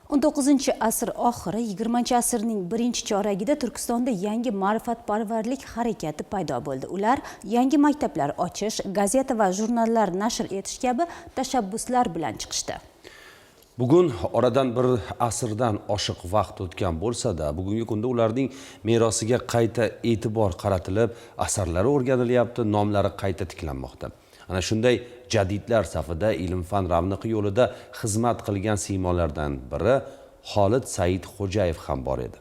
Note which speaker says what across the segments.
Speaker 1: 19-asr oxiri, 20-asrning birinchi choragida Turkistonda yangi ma'rifatparvarlik harakati paydo bo'ldi. Ular yangi maktablar ochish, gazeta va jurnallar nashr etish kabi tashabbuslar bilan chiqishdi.
Speaker 2: Bugun oradan bir asrdan oshiq vaqt o'tgan bo'lsa-da, bugungi kunda ularning merosiga qayta e'tibor qaratilib, asarlari o'rganilyapti, nomlari qayta tiklanmoqda. Ana shunday jadidlar safida ilm-fan ravnaqi yo'lida xizmat qilgan siymolardan biri Xolid Said Xo'jayev ham bor edi.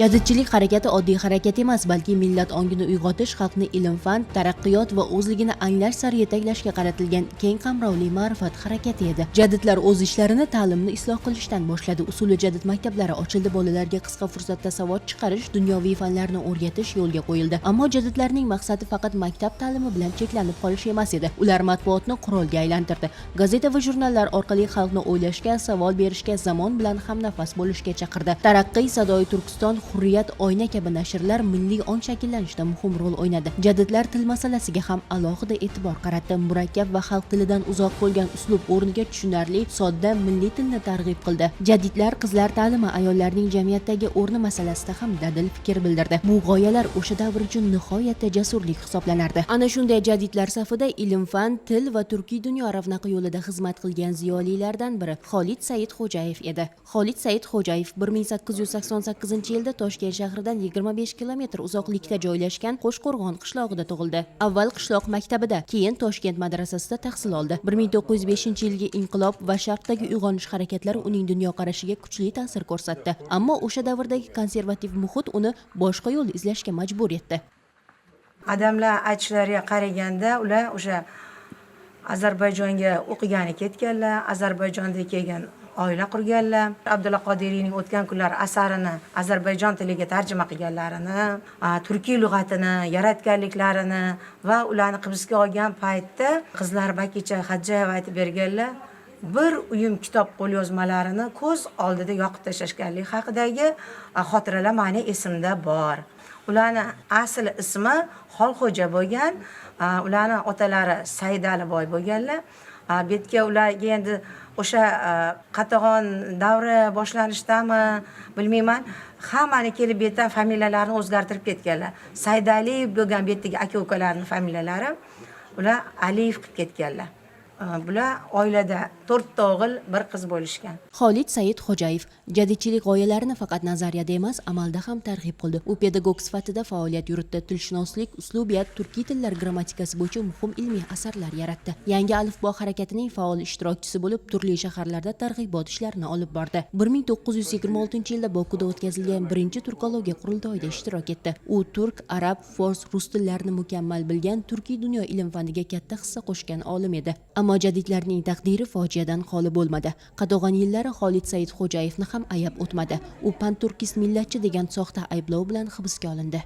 Speaker 3: Jadidchilik harakati oddiy harakat emas, balki millat ongini uyg'otish, xalqni ilm-fan, taraqqiyot va o'zligini anglash sari yetaklashga qaratilgan keng qamrovli ma'rifat harakati edi. Jadidlar o'z ishlarini ta'limni isloh qilishdan boshladi. Usuli jadid maktablari ochildi, bolalarga qisqa fursatda savod chiqarish, dunyoviy fanlarni o'rgatish yo'lga qo'yildi. Ammo jadidlarning maqsadi faqat maktab ta'limi bilan cheklanib qolish emas edi. Ular matbuotni qurolga aylantirdi. Gazeta va jurnallar orqali xalqni o'ylashga, savol berishga, zamon bilan hamnafas bo'lishga chaqirdi. Taraqqiy, Sadoyi Turkiston, Hurriyat, Oyna kabi nashrlar milliy ong shakllanishida muhim rol o'ynadi. Jadidlar til masalasiga ham alohida e'tibor qaratdi. Murakkab va xalq tilidan uzoq bo'lgan uslub o'rniga tushunarli, sodda milliy tilni targ'ib qildi. Jadidlar qizlar ta'limi, ayollarning jamiyatdagi o'rni masalasida ham dadil fikr bildirdi. Bu g'oyalar o'sha davr uchun nihoyatda jasurlik hisoblanardi. Ana shunday jadidlar safida ilm-fan, til va turkiy dunyo ravnaqi yo'lida xizmat qilgan ziyolilardan biri Xolid Said Xo'jayev edi. Xolid Said Xo'jayev 1888-yilda Toshkent shahridan 25 kilometr uzoqlikda joylashgan Qo'shqo'rg'on qishlog'ida tug'ildi. Avval qishloq maktabida, keyin Toshkent madrasasida tahsil oldi. 1905-yilgi inqilob va sharqdagi uyg'onish harakatlari uning dunyoqarashiga kuchli ta'sir ko'rsatdi. Ammo o'sha davrdagi konservativ muhit uni boshqa yo'l izlashga majbur etdi.
Speaker 4: Odamlar aytishlariga qaraganda, ular o'sha Ozarbayjonga o'qigani ketganlar, Ozarbayjonda kelgan oila qurganlar, Abdulla Qodiriyning o'tgan kunlar asarini Ozarbayjon tiliga tarjima qilganlarini, turkiy lug'atini yaratganliklarini va ularni hibsga olgan paytda qizlar Bakicha Hajjayeva aytib berganlar, bir uyum kitob qo'lyozmalarini ko'z oldida yoqib tashlashganlik haqidagi xotiralar meni esimda bor. Ularning asl ismi Xolxo'ja bo'lgan, ularning otalari Saidaliboy bo'lganlar. Betga ularga endi o'sha qatag'on davri boshlanishdami bilmayman, hammani kelib betdan familiyalarini o'zgartirib ketganlar. Saidaliyev bo'lgan betdagi aka-ukalarning familiyalari ular Aliyev qilib ketganlar. Bular oilada 4 ta o'g'il, 1 qiz bo'lishgan.
Speaker 3: Xolid Said Xo'jayev jadidchilik g'oyalarini faqat nazariyada emas, amalda ham targ'ib qildi. U pedagog sifatida faoliyat yuritdi. Tilshunoslik, uslubiyat, turkiy tillar grammatikasi bo'yicha muhim ilmiy asarlar yaratdi. Yangi alifbo harakatining faol ishtirokchisi bo'lib, turli shaharlarda targ'ibot ishlarini olib bordi. 1926-yilda Bokuda o'tkazilgan birinchi turkologiya qurultoyida ishtirok etdi. U turk, arab, fors, rus tillarini mukammal bilgan, turkiy dunyo ilm-faniga katta hissa qo'shgan olim edi. Ammo jadidlarning taqdiri fojiadan xoli bo'lmadi. Qatag'on yillari Xolid Said Xo'jayevni ham ayab o'tmadi. U panturkist millatchi degan soxta ayblov bilan hibsga olindi.